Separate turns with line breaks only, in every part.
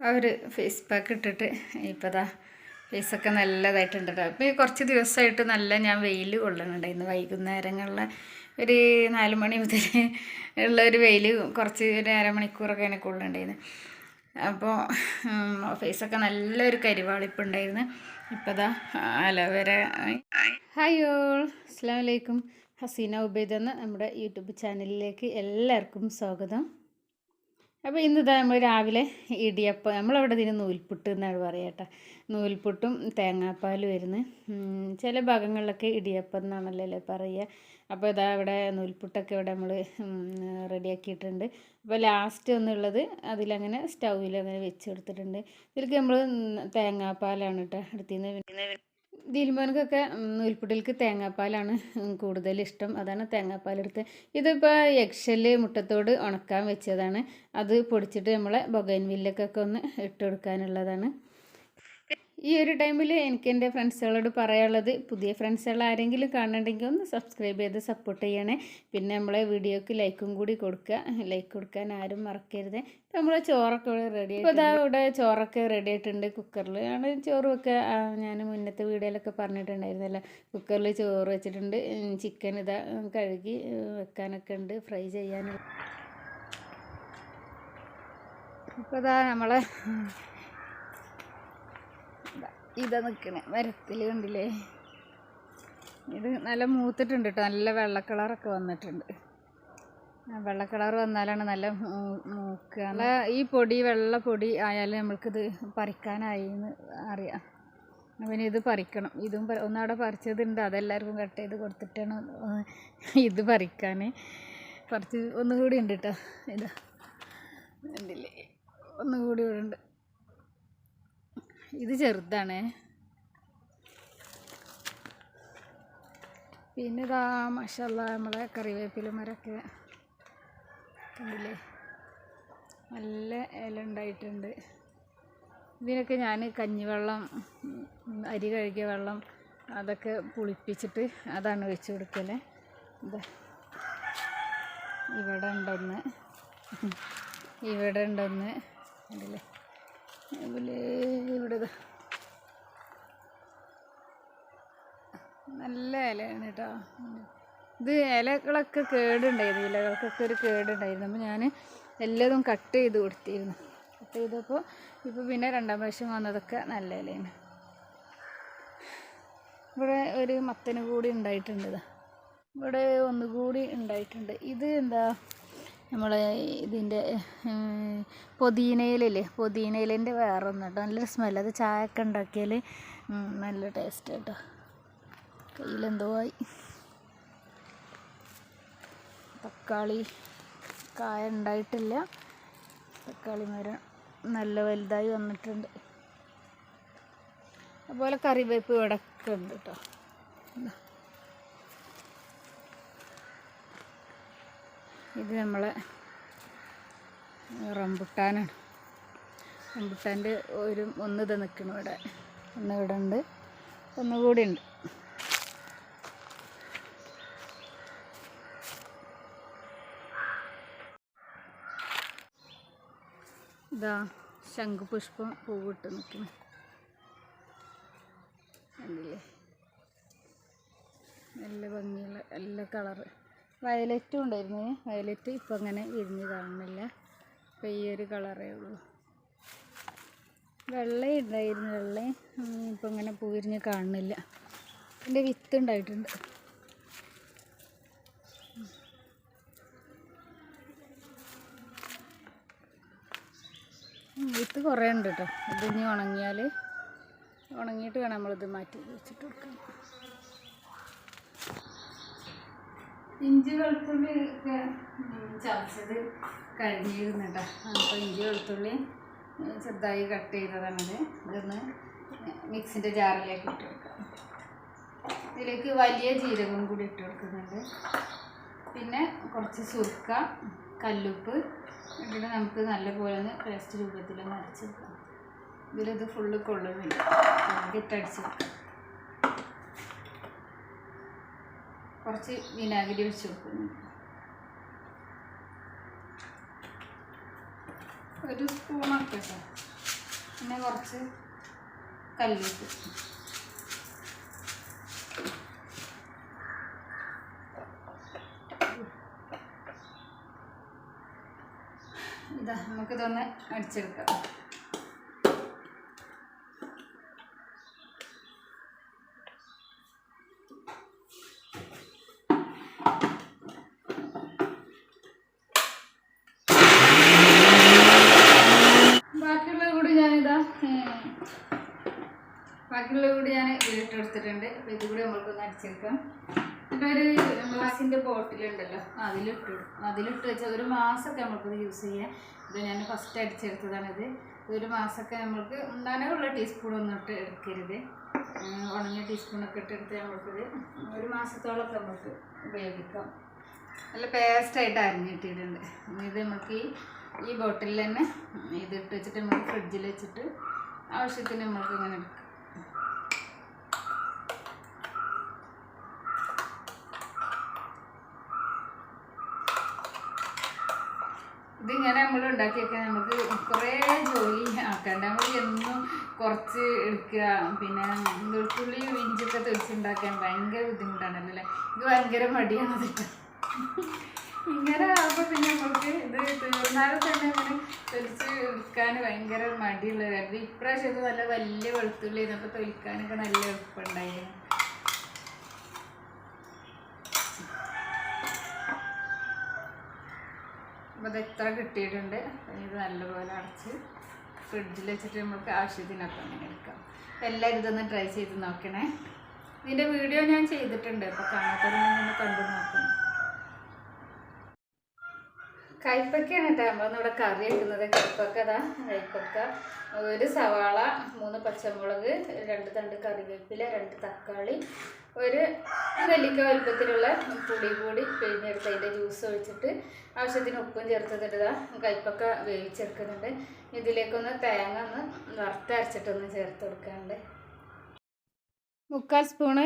ആ ഒരു face pack ഇട്ടിട്ട് ഇപ്പോൾ ദാ ഫേസൊക്കെ നല്ലതായിട്ടുണ്ട് കേട്ടോ. ഇപ്പോൾ ഈ കുറച്ച് ദിവസമായിട്ട് നല്ല ഞാൻ വെയിൽ കൊള്ളുന്നുണ്ടായിരുന്നു. വൈകുന്നേരങ്ങളിൽ ഒരു 4 മണി മുതൽ ഉള്ള ഒരു വെയിൽ കുറച്ച് ഒരു അരമണിക്കൂറൊക്കെ എനിക്ക് കൊള്ളുന്നുണ്ടായിരുന്നു. അപ്പോൾ ഫേസൊക്കെ നല്ലൊരു കരിവാളിപ്പുണ്ടായിരുന്നു. ഇപ്പോൾ ദാ അലോവേര. ഹായ് ഓൾ, അസ്സലാമു അലൈക്കും. ഹസീന ഉബൈദ് എന്ന നമ്മുടെ യൂട്യൂബ് ചാനലിലേക്ക് എല്ലാവർക്കും സ്വാഗതം. അപ്പോൾ ഇന്നിതാ നമ്മൾ രാവിലെ ഇടിയപ്പം, നമ്മളവിടെ ഇതിന് നൂൽപുട്ട് എന്നാണ് പറയുക കേട്ടോ. നൂൽപുട്ടും തേങ്ങാപ്പാലും വരുന്നു. ചില ഭാഗങ്ങളിലൊക്കെ ഇടിയപ്പം എന്നാണല്ലോ പറയുക. അപ്പോൾ ഇതാ ഇവിടെ നൂൽപുട്ടൊക്കെ ഇവിടെ നമ്മൾ റെഡിയാക്കിയിട്ടുണ്ട്. അപ്പോൾ ലാസ്റ്റ് ഒന്നുള്ളത് അതിലങ്ങനെ സ്റ്റൗവിൽ അങ്ങനെ വെച്ച് കൊടുത്തിട്ടുണ്ട്. ഇതിലേക്ക് നമ്മൾ തേങ്ങാപ്പാലാണ് കേട്ടോ എടുത്തിരുന്നത്. ദിൽമോനക്കൊക്കെ നൂൽപുട്ടിലേക്ക് തേങ്ങാപ്പാലാണ് കൂടുതൽ ഇഷ്ടം. അതാണ് തേങ്ങാപ്പാലെടുത്ത്. ഇതിപ്പോൾ എഗ്ഷെല്ല് മുട്ടത്തോട് ഉണക്കാൻ വെച്ചതാണ്. അത് പൊടിച്ചിട്ട് നമ്മളെ ബൊഗൈൻവില്ലക്കൊക്കെ ഒന്ന് ഇട്ട് കൊടുക്കാനുള്ളതാണ്. ഈ ഒരു ടൈമിൽ എനിക്ക് എൻ്റെ ഫ്രണ്ട്സുകളോട് പറയാനുള്ളത്, പുതിയ ഫ്രണ്ട്സുകൾ ആരെങ്കിലും കാണുന്നുണ്ടെങ്കിൽ ഒന്ന് സബ്സ്ക്രൈബ് ചെയ്ത് സപ്പോർട്ട് ചെയ്യണേ. പിന്നെ നമ്മളെ വീഡിയോക്ക് ലൈക്കും കൂടി കൊടുക്കുക. ലൈക്ക് കൊടുക്കാൻ ആരും മറക്കരുത്. ഇപ്പോൾ നമ്മൾ ചോറൊക്കെ റെഡി. ഇപ്പോൾ ഇതാ ഇവിടെ ചോറൊക്കെ റെഡി ആയിട്ടുണ്ട്. കുക്കറിൽ ആണ് ചോറ് വെക്കുക. ഞാൻ മുന്നത്തെ വീഡിയോയിലൊക്കെ പറഞ്ഞിട്ടുണ്ടായിരുന്നല്ലോ. കുക്കറിൽ ചോറ് വെച്ചിട്ടുണ്ട്. ചിക്കൻ ഇതാ കഴുകി വെക്കാനൊക്കെ ഉണ്ട്, ഫ്രൈ ചെയ്യാനുള്ള. ഇപ്പോൾ ഇതാ നമ്മളെ ഇതാ നിൽക്കണേ മരത്തിൽ കണ്ടില്ലേ. ഇത് നല്ല മൂത്തിട്ടുണ്ട് കേട്ടോ. നല്ല വെള്ള കളറൊക്കെ വന്നിട്ടുണ്ട്. വെള്ള കളർ വന്നാലാണ് നല്ല മൂക്കുക. നല്ല ഈ പൊടി വെള്ള പൊടി ആയാലും നമ്മൾക്കിത് പറിക്കാനായി എന്ന് അറിയാം. പിന്നെ ഇത് പറിക്കണം. ഇതും ഒന്നവിടെ പറിച്ചതുണ്ട്, അതെല്ലാവർക്കും കട്ട് ചെയ്ത് കൊടുത്തിട്ടാണ് ഇത് പറിക്കാൻ. പറിച്ച് ഒന്നുകൂടി ഉണ്ട് കേട്ടോ. ഇതാ കണ്ടില്ലേ, ഒന്നുകൂടി ഇവിടെ ഉണ്ട്. ഇത് ചെറുതാണ്. പിന്നെ ഇതാ മാഷാല്ലാ നമ്മളെ കറിവേപ്പില മരമൊക്കെ കണ്ടില്ലേ, നല്ല ഇല ഉണ്ടായിട്ടുണ്ട്. ഇതിനൊക്കെ ഞാൻ കഞ്ഞിവെള്ളം, അരി കഴുകിയ വെള്ളം അതൊക്കെ പുളിപ്പിച്ചിട്ട് അതാണ് വെച്ച് കൊടുക്കല്. ഇതാ ഇവിടെ ഉണ്ടൊന്ന്, ഇവിടെ ഉണ്ടൊന്ന് കണ്ടില്ലേ. അതുപോലെ ഇവിടെ നല്ല ഇലയാണ് കേട്ടോ. ഇത് ഇലകളൊക്കെ കേടുണ്ടായിരുന്നു, ഇലകൾക്കൊക്കെ ഒരു കേടുണ്ടായിരുന്നു. അപ്പോൾ ഞാൻ എല്ലാതും കട്ട് ചെയ്ത് കൊടുത്തിരുന്നു. കട്ട് ചെയ്തപ്പോൾ ഇപ്പോൾ പിന്നെ 2ാം പ്രാവശ്യം വന്നതൊക്കെ നല്ല ഇലയാണ്. ഇവിടെ ഒരു മത്തന് കൂടി ഉണ്ടായിട്ടുണ്ട്. ഇവിടെ ഒന്നുകൂടി ഉണ്ടായിട്ടുണ്ട്. ഇത് എന്താ നമ്മളെ ഇതിൻ്റെ പുതിനയിലല്ലേ, പുതിനയിലിൻ്റെ വേറെ ഒന്ന് കേട്ടോ. നല്ലൊരു സ്മെല്ല്. അത് ചായയൊക്കെ ഉണ്ടാക്കിയാൽ നല്ല ടേസ്റ്റ് കേട്ടോ. കയ്യിലെന്തോ ആയി. തക്കാളി കായ ഉണ്ടായിട്ടില്ല. തക്കാളി മരം നല്ല വലുതായി വന്നിട്ടുണ്ട്. അതുപോലെ കറിവേപ്പ് ഇവിടെയൊക്കെ ഉണ്ട് കേട്ടോ. ഇത് നമ്മളെ റംബുട്ടാനാണ്. റംബുട്ടാൻ്റെ ഇത് നിൽക്കണം ഇവിടെ. ഒന്ന് ഇവിടെ ഉണ്ട്, ഒന്നുകൂടി ഉണ്ട്. ഇതാ ശംഖുപുഷ്പം പൂവിട്ട് നിൽക്കണം കണ്ടില്ലേ. നല്ല ഭംഗിയുള്ള നല്ല കളറ്. വയലറ്റും ഉണ്ടായിരുന്നു. വയലറ്റ് ഇപ്പം അങ്ങനെ വിരിഞ്ഞ് കാണുന്നില്ല. ഇപ്പം ഈ ഒരു കളറേ ഉള്ളൂ. വെള്ള ഉണ്ടായിരുന്നു, വെള്ള ഇപ്പം ഇങ്ങനെ പൂ വിരിഞ്ഞ് കാണുന്നില്ല. ഇതിൻ്റെ വിത്ത് ഉണ്ടായിട്ടുണ്ട്. വിത്ത് കുറേ ഉണ്ട് കേട്ടോ. ഇതിനി ഉണങ്ങിയിട്ട് വേണം നമ്മളിത് മാറ്റി വെച്ചിട്ട് കൊടുക്കാൻ. ഇഞ്ചി വെളുത്തുള്ളി ഒക്കെ ചതച്ചത് കഴിഞ്ഞിരുന്നു കേട്ടോ. അപ്പോൾ ഇഞ്ചി വെളുത്തുള്ളി ചെറുതായി കട്ട് ചെയ്തതാണത്. ഇതൊന്ന് മിക്സിൻ്റെ ജാറിലേക്ക് ഇട്ട് കൊടുക്കാം. ഇതിലേക്ക് വലിയ ജീരകം കൂടി ഇട്ട് കൊടുക്കുന്നുണ്ട്. പിന്നെ കുറച്ച് സുർക്ക, കല്ലുപ്പ് ഇട്ടിട്ട് നമുക്ക് നല്ലപോലെ ഒന്ന് പേസ്റ്റ് രൂപത്തിലൊന്ന് അരച്ചെടുക്കാം. ഇതിലിത് ഫുള്ള് കൊള്ളുന്നില്ല, ഇട്ടടിച്ചെടുക്കാം. കുറച്ച് വിനാഗിരി ഒഴിച്ച് കൊടുക്കുന്നു. ഒരു സ്പൂണൊക്കെ പിന്നെ കുറച്ച് കല്ലുപ്പ്. ഇതാ നമുക്കിതൊന്ന് അടിച്ചെടുക്കാം. ബാക്കിയുള്ള കൂടി ഞാൻ ഇതിലിട്ടെടുത്തിട്ടുണ്ട്. അപ്പോൾ ഇത് കൂടി നമ്മൾക്കൊന്ന് അടിച്ചെടുക്കാം. പിന്നെ ഒരു ഗ്ലാസിൻ്റെ ബോട്ടിലുണ്ടല്ലോ അതിലിട്ട് വെച്ചാൽ ഒരു മാസമൊക്കെ നമ്മൾക്കിത് യൂസ് ചെയ്യാം. ഇത് ഞാൻ ഫസ്റ്റ് അടിച്ചെടുത്തതാണിത്. ഒരു മാസമൊക്കെ നമ്മൾക്ക് നനവുള്ള ടീസ്പൂണൊന്നും ഇട്ട് എടുക്കരുത്. ഉണങ്ങിയ ടീസ്പൂണൊക്കെ ഇട്ടെടുത്ത് നമ്മൾക്കിത് ഒരു മാസത്തോളമൊക്കെ നമുക്ക് ഉപയോഗിക്കാം. നല്ല പേസ്റ്റായിട്ട് അരിഞ്ഞിട്ടിട്ടുണ്ട്. ഇത് നമുക്ക് ഈ ബോട്ടിലിൽ തന്നെ ഇതിട്ട് വെച്ചിട്ട് നമുക്ക് ഫ്രിഡ്ജിൽ വെച്ചിട്ട് ആവശ്യത്തിന് നമ്മൾക്ക് ഇങ്ങനെ എടുക്കാം. ഇതിങ്ങനെ നമ്മൾ ഉണ്ടാക്കിയൊക്കെ നമുക്ക് കുറേ ജോലി ആക്കണ്ട. നമ്മൾ എന്നും കുറച്ച് എടുക്കുക. പിന്നെ വെളുത്തുള്ളി ഇഞ്ചിയൊക്കെ തെളിച്ചുണ്ടാക്കാൻ ഭയങ്കര ബുദ്ധിമുട്ടാണല്ലോ അല്ലേ. ഇത് ഭയങ്കര മടിയാണ് അതിട്ട് ഇങ്ങനെ ആകുമ്പോൾ പിന്നെ നമുക്ക് ഇത് തീർന്നാലും തന്നെ ഇങ്ങനെ തെളിച്ച് എടുക്കാൻ ഭയങ്കര മടിയുള്ള കാര്യം. ഇപ്രാവശ്യം ഇത് നല്ല വലിയ വെളുത്തുള്ളി ഇതിനൊക്കെ തൊലിക്കാനൊക്കെ നല്ല എളുപ്പമുണ്ടായിരുന്നു. അപ്പോൾ ഇത് എത്ര കിട്ടിയിട്ടുണ്ട്. ഇത് നല്ലപോലെ അടച്ച് ഫ്രിഡ്ജിൽ വെച്ചിട്ട് നമുക്ക് ആവശ്യത്തിനൊക്കെ അങ്ങനെ എടുക്കാം. എല്ലാവരും ഇതൊന്ന് ട്രൈ ചെയ്ത് നോക്കണേ. ഇതിൻ്റെ വീഡിയോ ഞാൻ ചെയ്തിട്ടുണ്ട്. അപ്പോൾ കാണാത്തവരൊന്നും കണ്ടു നോക്കണം. കൈപ്പക്കയാണ് കേട്ടോ നമ്മളിവിടെ കറി വെക്കുന്നത്. കൈപ്പക്ക ഒരു സവാള, 3 പച്ചമുളക്, 2 തണ്ട് കറിവേപ്പില, 2 തക്കാളി, ഒരു നെല്ലിക്ക വലുപ്പത്തിലുള്ള പുളി കൂടി പിഴിഞ്ഞെടുത്ത് അതിൻ്റെ ജ്യൂസ് ഒഴിച്ചിട്ട് ആവശ്യത്തിന് ഉപ്പും ചേർത്തിട്ട് കൈപ്പക്ക വേവിച്ചെടുക്കുന്നുണ്ട്. ഇതിലേക്കൊന്ന് തേങ്ങ ഒന്ന് വറുത്തരച്ചിട്ടൊന്ന് ചേർത്ത് കൊടുക്കാനുണ്ട്. 3/4 സ്പൂണ്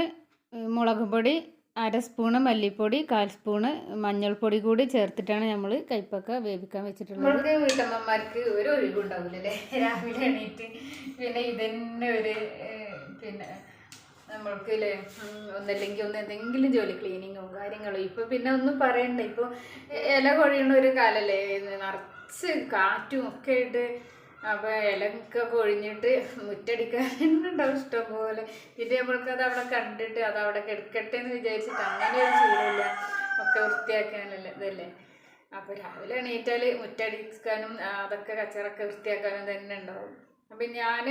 മുളക് പൊടി, 1/2 സ്പൂണ് മല്ലിപ്പൊടി, 1/4 സ്പൂണ് മഞ്ഞൾപ്പൊടി കൂടി ചേർത്തിട്ടാണ് നമ്മൾ കൈപ്പക്ക വേവിക്കാൻ വെച്ചിട്ടുള്ളത്. നമുക്ക് വീട്ടമ്മമാർക്ക് ഒരു ഒഴിവുണ്ടാവില്ലല്ലേ. രാവിലെ എണീറ്റ് പിന്നെ ഇതന്നെ ഒരു പിന്നെ നമ്മൾക്ക് അല്ലേ ഒന്നല്ലെങ്കിൽ എന്തെങ്കിലും ജോലി ക്ലീനിങ്ങോ കാര്യങ്ങളോ. ഇപ്പോൾ പിന്നെ ഒന്നും പറയണ്ട. ഇപ്പോൾ ഇല കൊഴിയുന്ന ഒരു കാലല്ലേ, നിറച്ച് കാറ്റും ഒക്കെ ആയിട്ട്. അപ്പോൾ ഇലയൊക്കെ കൊഴിഞ്ഞിട്ട് മുറ്റടിക്കാനുണ്ടാവും ഇഷ്ടം പോലെ. പിന്നെ നമ്മൾക്കത് അവിടെ കണ്ടിട്ട് അത് അവിടെ കിടക്കട്ടെ എന്ന് വിചാരിച്ചിട്ട് അങ്ങനെ ഒരു ശീലമില്ല. ഒക്കെ വൃത്തിയാക്കാനല്ലേ ഇതല്ലേ. അപ്പോൾ രാവിലെ എണീറ്റാൽ മുറ്റടിക്കാനും അതൊക്കെ കച്ചറൊക്കെ വൃത്തിയാക്കാനും തന്നെ ഉണ്ടാവും. അപ്പം ഞാൻ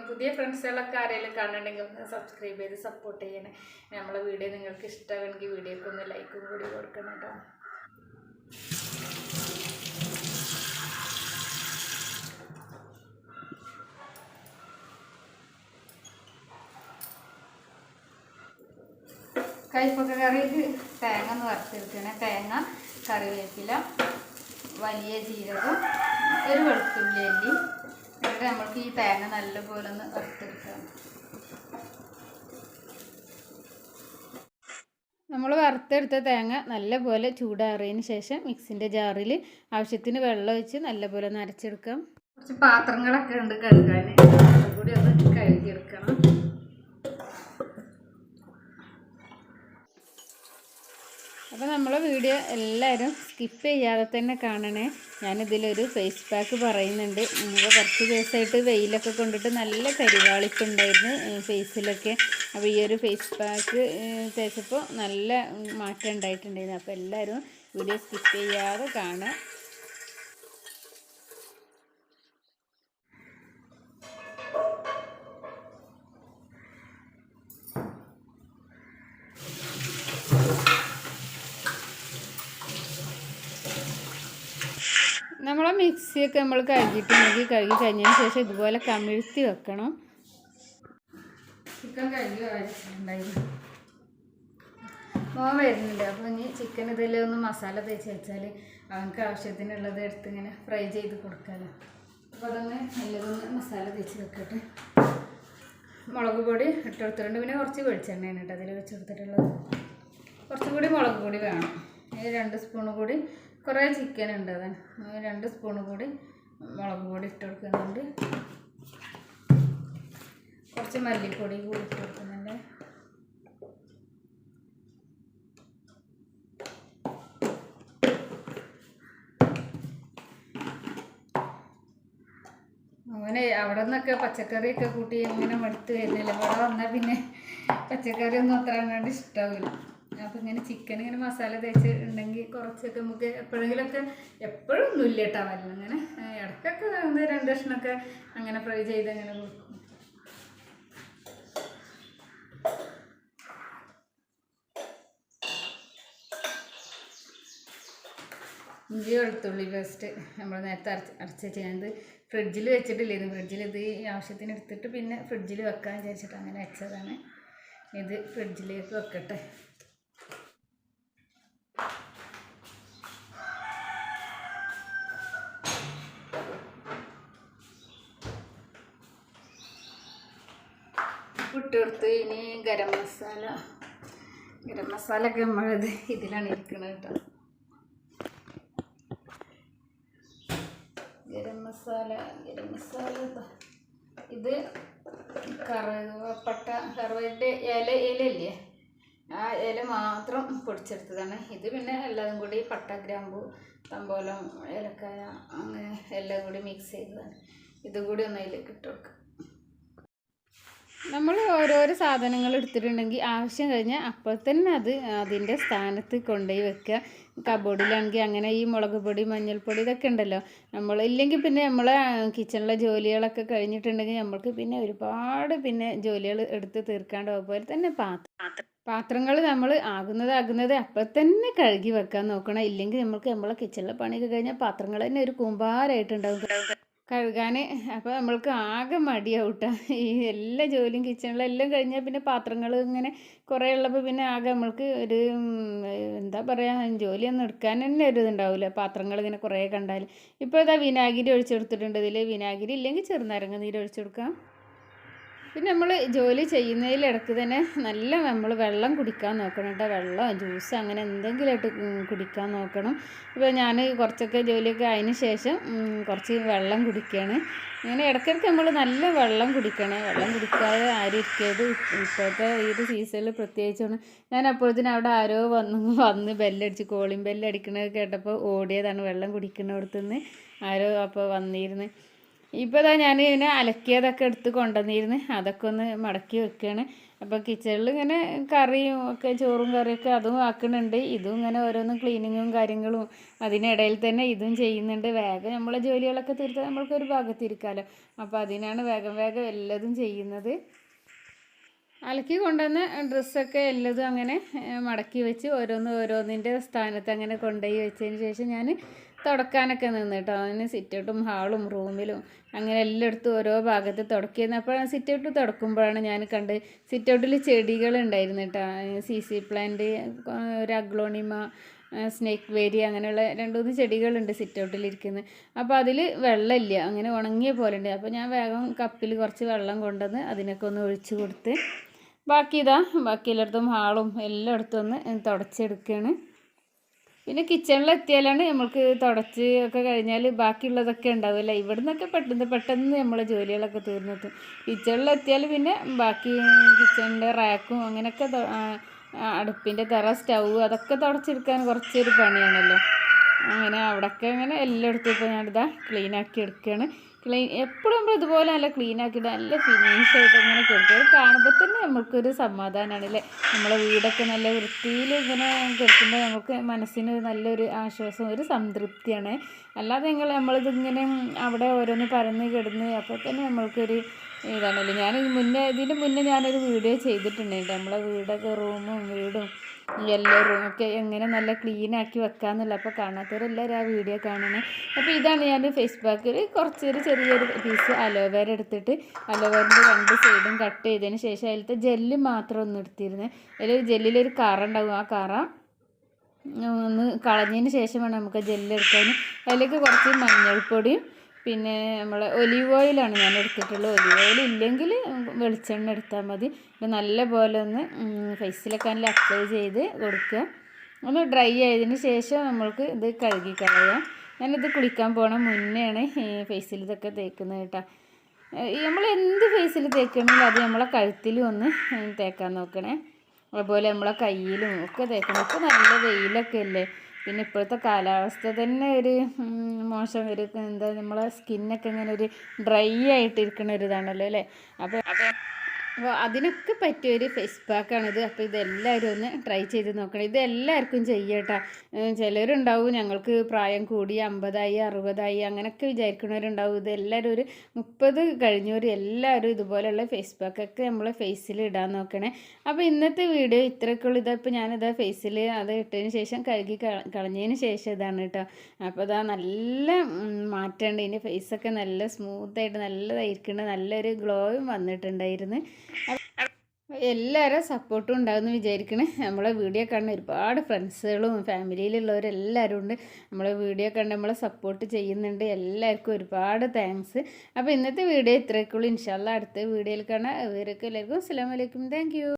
പുതിയ ഫ്രണ്ട്സുകളൊക്കെ ആരെങ്കിലും കാണുന്നുണ്ടെങ്കിൽ ഒന്ന് സബ്സ്ക്രൈബ് ചെയ്ത് സപ്പോർട്ട് ചെയ്യണേ. നമ്മളെ വീഡിയോ നിങ്ങൾക്ക് ഇഷ്ടമാണെങ്കിൽ വീഡിയോക്ക് ഒന്ന് ലൈക്കും കൂടി കൊടുക്കണം കേട്ടോ. കൈപ്പക്ക കറിക്ക് തേങ്ങ ഒന്ന് വറുത്തെടുക്കണേ. തേങ്ങ, കറിവേപ്പില, വലിയ ജീരകം, ഒരു വെളുത്തുള്ളി അല്ലി. എന്നിട്ട് നമ്മൾക്ക് ഈ തേങ്ങ നല്ലപോലെ ഒന്ന് വറുത്തെടുക്കാം. നമ്മൾ വറുത്തെടുത്ത തേങ്ങ നല്ലപോലെ ചൂടാറിയതിന് ശേഷം മിക്സിൻ്റെ ജാറിൽ ആവശ്യത്തിന് വെള്ളം ഒഴിച്ച് നല്ലപോലെ ഒന്ന് അരച്ചെടുക്കാം. കുറച്ച് പാത്രങ്ങളൊക്കെ ഉണ്ട് കഴുകാൻ, അതുകൂടി ഒന്ന് കഴുകിയെടുക്കണം. അപ്പോൾ നമ്മളെ വീഡിയോ എല്ലാവരും സ്കിപ്പ് ചെയ്യാതെ തന്നെ കാണണേ. ഞാനിതിലൊരു ഫേസ് പാക്ക് പറയുന്നുണ്ട്. നമുക്ക് കുറച്ച് ദിവസമായിട്ട് വെയിലൊക്കെ കൊണ്ടിട്ട് നല്ല കരിവാളിപ്പുണ്ടായിരുന്നു ഫേസിലൊക്കെ. അപ്പോൾ ഈ ഒരു ഫേസ് പാക്ക് തേച്ചപ്പോൾ നല്ല മാറ്റം ഉണ്ടായിട്ടുണ്ടായിരുന്നു. അപ്പോൾ എല്ലാവരും വീഡിയോ സ്കിപ്പ് ചെയ്യാതെ കാണുക. നമ്മളെ മിക്സിയൊക്കെ നമ്മൾ കഴുകി കഴിഞ്ഞതിന് ശേഷം ഇതുപോലെ കമിഴ്ത്തി വെക്കണം. ചിക്കൻ കഴുകി വെച്ചിട്ടുണ്ടായിരുന്നു. മോൻ വരുന്നുണ്ട്. അപ്പോൾ ഇനി ചിക്കൻ ഇതെല്ലാം ഒന്ന് മസാല തേച്ച് വെച്ചാൽ അവനക്ക് ആവശ്യത്തിനുള്ളത് എടുത്ത് ഇങ്ങനെ ഫ്രൈ ചെയ്ത് കൊടുക്കാമല്ലോ. അപ്പോൾ അതൊന്ന് നല്ലതൊന്ന് മസാല തേച്ച് വെക്കട്ടെ. മുളക് പൊടി ഇട്ട് കൊടുത്തിട്ടുണ്ട്. പിന്നെ കുറച്ച് വെളിച്ചെണ്ണയാണ് കേട്ടോ അതിൽ വെച്ച് കൊടുത്തിട്ടുള്ളത്. കുറച്ചും കൂടി മുളക് പൊടി വേണം. 2 സ്പൂൺ കൂടി, കുറേ ചിക്കൻ ഉണ്ട്, അതാണ് 2 സ്പൂൺ കൂടി മുളക് പൊടി ഇട്ട് കൊടുക്കുന്നുണ്ട്. കുറച്ച് മല്ലിപ്പൊടി കൂടി ഇട്ട് കൊടുക്കുന്നുണ്ട്. അവന് അവിടെ നിന്നൊക്കെ പച്ചക്കറിയൊക്കെ കൂട്ടി ഇങ്ങനെ മടുത്ത് വരുന്നില്ല. ഇവിടെ വന്നാൽ പിന്നെ പച്ചക്കറിയൊന്നും അത്ര അങ്ങോട്ട് ഇഷ്ടാവില്ല. അപ്പം ഇങ്ങനെ ചിക്കൻ ഇങ്ങനെ മസാല തേച്ച് ഉണ്ടെങ്കിൽ കുറച്ചൊക്കെ നമുക്ക് എപ്പോഴെങ്കിലുമൊക്കെ, എപ്പോഴൊന്നും ഇല്ല കേട്ടോ, വല്ല അങ്ങനെ ഇടയ്ക്കൊക്കെ 2 കഷ്ണമൊക്കെ അങ്ങനെ ഫ്രൈ ചെയ്ത് അങ്ങനെ കൊടുക്കും. ഇഞ്ചി വെളുത്തുള്ളി പേസ്റ്റ് നമ്മൾ നേരത്തെ അരച്ച് വെച്ചത് ഫ്രിഡ്ജിൽ വെച്ചിട്ടില്ലായിരുന്നു. ഫ്രിഡ്ജിൽ ഇത് ആവശ്യത്തിന് എടുത്തിട്ട് പിന്നെ ഫ്രിഡ്ജിൽ വെക്കാൻ വിചാരിച്ചിട്ട് അങ്ങനെ വെച്ചതാണ്. ഇത് ഫ്രിഡ്ജിലേക്ക് വെക്കട്ടെ. ഇട്ട് കൊടുത്ത് ഇനി ഗരം മസാല ഒക്കെ നമ്മളത് ഇതിലാണ് ഇരിക്കുന്നത് കേട്ടോ. ഗരം മസാല ഇത് കറുവയുടെ ഇലയില്ലേ, ആ ഇല മാത്രം പൊടിച്ചെടുത്തതാണ്. ഇത് പിന്നെ എല്ലാതും കൂടി പട്ട, ഗ്രാമ്പു, തമ്പോലം, ഏലക്കായ അങ്ങനെ എല്ലാം കൂടി മിക്സ് ചെയ്തതാണ്. ഇതുകൂടി ഒന്ന് അതിലേക്ക് ഇട്ട് കൊടുക്കുക. നമ്മൾ ഓരോരോ സാധനങ്ങൾ എടുത്തിട്ടുണ്ടെങ്കിൽ ആവശ്യം കഴിഞ്ഞാൽ അപ്പോൾ തന്നെ അതിൻ്റെ സ്ഥാനത്ത് കൊണ്ടുപോയി വെക്കുക. കബോർഡിലാണെങ്കിൽ അങ്ങനെ ഈ മുളക് പൊടി, മഞ്ഞൾപ്പൊടി ഇതൊക്കെ ഉണ്ടല്ലോ, നമ്മൾ ഇല്ലെങ്കിൽ പിന്നെ നമ്മളെ കിച്ചണിലെ ജോലികളൊക്കെ കഴിഞ്ഞിട്ടുണ്ടെങ്കിൽ നമ്മൾക്ക് പിന്നെ ഒരുപാട് ജോലികൾ എടുത്ത് തീർക്കാണ്ട്. അതുപോലെ തന്നെ പാത്രങ്ങൾ നമ്മൾ ആകുന്നത് അപ്പം തന്നെ കഴുകി വെക്കാൻ നോക്കണം. ഇല്ലെങ്കിൽ നമ്മളെ കിച്ചണിലെ പണിയൊക്കെ കഴിഞ്ഞാൽ പാത്രങ്ങൾ തന്നെ ഒരു കൂമ്പാരമായിട്ടുണ്ടാവും കഴുകാൻ. അപ്പോൾ നമ്മൾക്ക് ആകെ മടിയാവട്ടെ. ഈ എല്ലാ ജോലിയും കിച്ചണിലെല്ലാം കഴിഞ്ഞാൽ പിന്നെ പാത്രങ്ങൾ ഇങ്ങനെ കുറേ ഉള്ളപ്പോൾ പിന്നെ ആകെ നമ്മൾക്ക് ഒരു എന്താ പറയുക, ജോലിയൊന്നും എടുക്കാൻ തന്നെ ഒരു ഇതുണ്ടാവില്ല, പാത്രങ്ങൾ ഇങ്ങനെ കുറേ കണ്ടാൽ. ഇപ്പോൾ ഇതാ വിനാഗിരി ഒഴിച്ചെടുത്തിട്ടുണ്ട്. ഇതിൽ വിനാഗിരി ഇല്ലെങ്കിൽ ചെറുനാരങ്ങ നീര് ഒഴിച്ചു കൊടുക്കാം. പിന്നെ നമ്മൾ ജോലി ചെയ്യുന്നതിലിടക്ക് തന്നെ നല്ല നമ്മൾ വെള്ളം കുടിക്കാൻ നോക്കണം കേട്ടോ. വെള്ളം, ജ്യൂസ് അങ്ങനെ എന്തെങ്കിലുമായിട്ട് കുടിക്കാൻ നോക്കണം. ഇപ്പോൾ ഞാൻ കുറച്ചൊക്കെ ജോലിയൊക്കെ അതിന് ശേഷം കുറച്ച് വെള്ളം കുടിക്കുകയാണ്. അങ്ങനെ ഇടയ്ക്കിടയ്ക്ക് നമ്മൾ നല്ല വെള്ളം കുടിക്കണം. വെള്ളം കുടിക്കാതെ ആരും ഇരിക്കരുത്. ഇപ്പോഴത്തെ ഈ ഒരു സീസണിൽ പ്രത്യേകിച്ചാണ്. ഞാൻ അപ്പോഴത്തേനും അവിടെ ആരോ വന്ന് ബെല്ലടിച്ച്, കോളിംഗ് ബെല്ലടിക്കണത് കേട്ടപ്പോൾ ഓടിയതാണ്. വെള്ളം കുടിക്കുന്നിടത്തുനിന്ന് ആരോ അപ്പോൾ വന്നിരുന്നു. ഇപ്പോൾ ഇതാ ഞാൻ ഇതിനെ അലക്കിയതൊക്കെ എടുത്ത് കൊണ്ടുവന്നിരുന്നു. അതൊക്കെ ഒന്ന് മടക്കി വെക്കുകയാണ്. അപ്പോൾ കിച്ചണിൽ ഇങ്ങനെ കറിയും ഒക്കെ, ചോറും കറിയൊക്കെ അതും ആക്കുന്നുണ്ട്. ഇതും ഇങ്ങനെ ഓരോന്നും ക്ലീനിങ്ങും കാര്യങ്ങളും അതിനിടയിൽ തന്നെ ഇതും ചെയ്യുന്നുണ്ട്. വേഗം നമ്മളെ ജോലികളൊക്കെ തീർത്താൽ നമ്മൾക്കൊരു ഭാഗത്തിരിക്കാമല്ലോ. അപ്പോൾ അതിനാണ് വേഗം എല്ലാതും ചെയ്യുന്നത്. അലക്കി കൊണ്ടുവന്ന ഡ്രസ്സൊക്കെ എല്ലാതും അങ്ങനെ മടക്കി വെച്ച് ഓരോന്നിൻ്റെ സ്ഥാനത്ത് അങ്ങനെ കൊണ്ടുപോയി വെച്ചതിന് ശേഷം ഞാൻ തുടക്കാനൊക്കെ നിന്ന് കേട്ടോ. അതിന് സിറ്റൗട്ടും ഹാളും റൂമിലും അങ്ങനെ എല്ലായിടത്തും ഓരോ ഭാഗത്ത് തുടക്കിയിരുന്നു. അപ്പോൾ സിറ്റൗട്ട് തുടക്കുമ്പോഴാണ് ഞാൻ കണ്ട് സിറ്റൗട്ടിൽ ചെടികളുണ്ടായിരുന്നു കേട്ടോ. CC പ്ലാന്റ്, ഒരു അഗ്ലോണിമ, സ്നേക്ക് വേരി അങ്ങനെയുള്ള 2-3 ചെടികളുണ്ട് സിറ്റൗട്ടിലിരിക്കുന്നത്. അപ്പോൾ അതിൽ വെള്ളമില്ല, അങ്ങനെ ഉണങ്ങിയ പോലെ ഉണ്ട്. അപ്പോൾ ഞാൻ വേഗം കപ്പിൽ കുറച്ച് വെള്ളം കൊണ്ടുവന്ന് അതിനൊക്കെ ഒന്ന് ഒഴിച്ച് കൊടുത്ത് ബാക്കി എല്ലായിടത്തും ഹാളും എല്ലായിടത്തും ഒന്ന് തുടച്ചെടുക്കുകയാണ്. പിന്നെ കിച്ചണിലെത്തിയാലാണ് നമ്മൾക്ക് തുടച്ച് ഒക്കെ കഴിഞ്ഞാൽ ബാക്കിയുള്ളതൊക്കെ ഉണ്ടാവില്ല. ഇവിടെ നിന്നൊക്കെ പെട്ടെന്ന് നമ്മളെ ജോലികളൊക്കെ തീർന്നെത്തും. കിച്ചണിലെത്തിയാൽ പിന്നെ ബാക്കി കിച്ചണിൻ്റെ റാക്കും അങ്ങനെയൊക്കെ, അടുപ്പിൻ്റെ തറ, സ്റ്റൗ അതൊക്കെ തുടച്ചെടുക്കാൻ കുറച്ചൊരു പണിയാണല്ലോ. അങ്ങനെ അവിടെയൊക്കെ അങ്ങനെ എല്ലായിടത്തും ഇപ്പോൾ ഞാനിതാ ക്ലീനാക്കി എടുക്കുകയാണ്. എപ്പോഴും നമ്മൾ ഇതുപോലെ നല്ല ക്ലീനാക്കിയിട്ട് നല്ല ഫിനിഷായിട്ട് ഇങ്ങനെ കൊടുക്കുക. കാണുമ്പോൾ തന്നെ നമുക്കൊരു സമാധാനമാണ് അല്ലേ. നമ്മളെ വീടൊക്കെ നല്ല വൃത്തിയിൽ ഇങ്ങനെ കിടക്കുമ്പോൾ നമുക്ക് മനസ്സിന് നല്ലൊരു ആശ്വാസം, ഒരു സംതൃപ്തിയാണ്. അല്ലാതെ നമ്മളിതിങ്ങനെ അവിടെ ഓരോന്ന് പരന്ന് കിടന്ന് അപ്പോൾ തന്നെ നമ്മൾക്കൊരു ഇതാണല്ലോ. ഇതിന് മുന്നേ ഞാനൊരു വീഡിയോ ചെയ്തിട്ടുണ്ടായിട്ട് നമ്മളെ വീടൊക്കെ, റൂമും വീടും എല്ലാ റൂമൊക്കെ എങ്ങനെ നല്ല ക്ലീനാക്കി വെക്കാമെന്നുള്ള. അപ്പോൾ കാണാത്തവരെല്ലാവരും ആ വീഡിയോ കാണണേ. അപ്പോൾ ഇതാണ് ഞാൻ ഫേസ് പാക്കിൽ ചെറിയൊരു പീസ് അലോവേര എടുത്തിട്ട് അലോവേരൻ്റെ 2 സൈഡും കട്ട് ചെയ്തതിന് ശേഷം അതിലത്തെ ജെല്ല് മാത്രം ഒന്ന് എടുത്തിരുന്നത്. അതിൽ ജെല്ലിലൊരു കറ ഉണ്ടാകും. ആ കറ ഒന്ന് കളഞ്ഞതിന് ശേഷം വേണം നമുക്ക് ജെല്ലെടുക്കാൻ. അതിലേക്ക് കുറച്ച് മഞ്ഞൾപ്പൊടിയും പിന്നെ നമ്മൾ ഒലീവ് ഓയിലാണ് ഞാൻ എടുത്തിട്ടുള്ളത്. ഒലീവ് ഓയിൽ ഇല്ലെങ്കിൽ വെളിച്ചെണ്ണ എടുത്താൽ മതി. നല്ല പോലെ ഒന്ന് ഫേസിലൊക്കെ നല്ല അപ്ലൈ ചെയ്ത് കൊടുക്കുക. ഒന്ന് ഡ്രൈ ആയതിന് ശേഷം നമ്മൾക്ക് ഇത് കഴുകി കളയാം. ഞാനിത് കുളിക്കാൻ പോകണ മുന്നെയാണ് ഫേസിൽ ഇതൊക്കെ തേക്കുന്നത് കേട്ടോ. നമ്മൾ എന്ത് ഫേസിൽ തേക്കണമെങ്കിലും അത് നമ്മളെ കഴുത്തിലും ഒന്ന് തേക്കാൻ നോക്കണേ. അതുപോലെ നമ്മളെ കയ്യിലും ഒക്കെ തേക്കണം. ഇപ്പോൾ നല്ല വെയിലൊക്കെ അല്ലേ, പിന്നെ ഇപ്പോഴത്തെ കാലാവസ്ഥ തന്നെ ഒരു മോശം ഒരു എന്താ നമ്മളെ സ്കിന്നൊക്കെ ഇങ്ങനെ ഒരു ഡ്രൈ ആയിട്ടിരിക്കുന്ന ഒരു ഇതാണല്ലോ അല്ലേ. അപ്പോൾ അതിനൊക്കെ പറ്റിയൊരു ഫേസ് പാക്കാണിത്. അപ്പോൾ ഇതെല്ലാവരും ഒന്ന് ട്രൈ ചെയ്ത് നോക്കണം. ഇതെല്ലാവർക്കും ചെയ്യട്ടോ. ചിലരുണ്ടാവും ഞങ്ങൾക്ക് പ്രായം കൂടി 50ആയി 60ആയി അങ്ങനെയൊക്കെ വിചാരിക്കുന്നവരുണ്ടാവും. ഇതെല്ലാവരും ഒരു 30 കഴിഞ്ഞവർ എല്ലാവരും ഇതുപോലെയുള്ള ഫേസ് പാക്കൊക്കെ നമ്മൾ ഫേസിൽ ഇടാൻ നോക്കണേ. അപ്പോൾ ഇന്നത്തെ വീഡിയോ ഇത്രയൊക്കെയുള്ളൂ. ഇതിപ്പോൾ ഞാനിതാ ഫേസിൽ അത് ഇട്ടതിന് ശേഷം കഴുകി കളഞ്ഞതിന് ശേഷം ഇതാണ് കേട്ടോ. അപ്പോൾ ഇതാ നല്ല മാറ്റമുണ്ട്. ഇതിൻ്റെ ഫേസൊക്കെ നല്ല സ്മൂത്തായിട്ട് നല്ലതായിരിക്കുന്നുണ്ട്. നല്ലൊരു ഗ്ലോയും വന്നിട്ടുണ്ടായിരുന്നു. എല്ലാവരും സപ്പോർട്ടും ഉണ്ടാകുമെന്ന് വിചാരിക്കണേ. നമ്മളെ വീഡിയോ കാണുന്ന ഒരുപാട് ഫ്രണ്ട്സുകളും ഫാമിലിയിലുള്ളവരെല്ലാവരും ഉണ്ട്. നമ്മളെ വീഡിയോ കണ്ട് നമ്മളെ സപ്പോർട്ട് ചെയ്യുന്നുണ്ട്. എല്ലാവർക്കും ഒരുപാട് താങ്ക്സ്. അപ്പോൾ ഇന്നത്തെ വീഡിയോ ഇത്രയൊക്കെയുള്ളൂ. ഇൻഷാ അല്ലാഹ് അടുത്ത വീഡിയോയിൽ കാണാം. ഇവരൊക്കെ എല്ലാവർക്കും അസ്സലാമു അലൈക്കും. Thank you.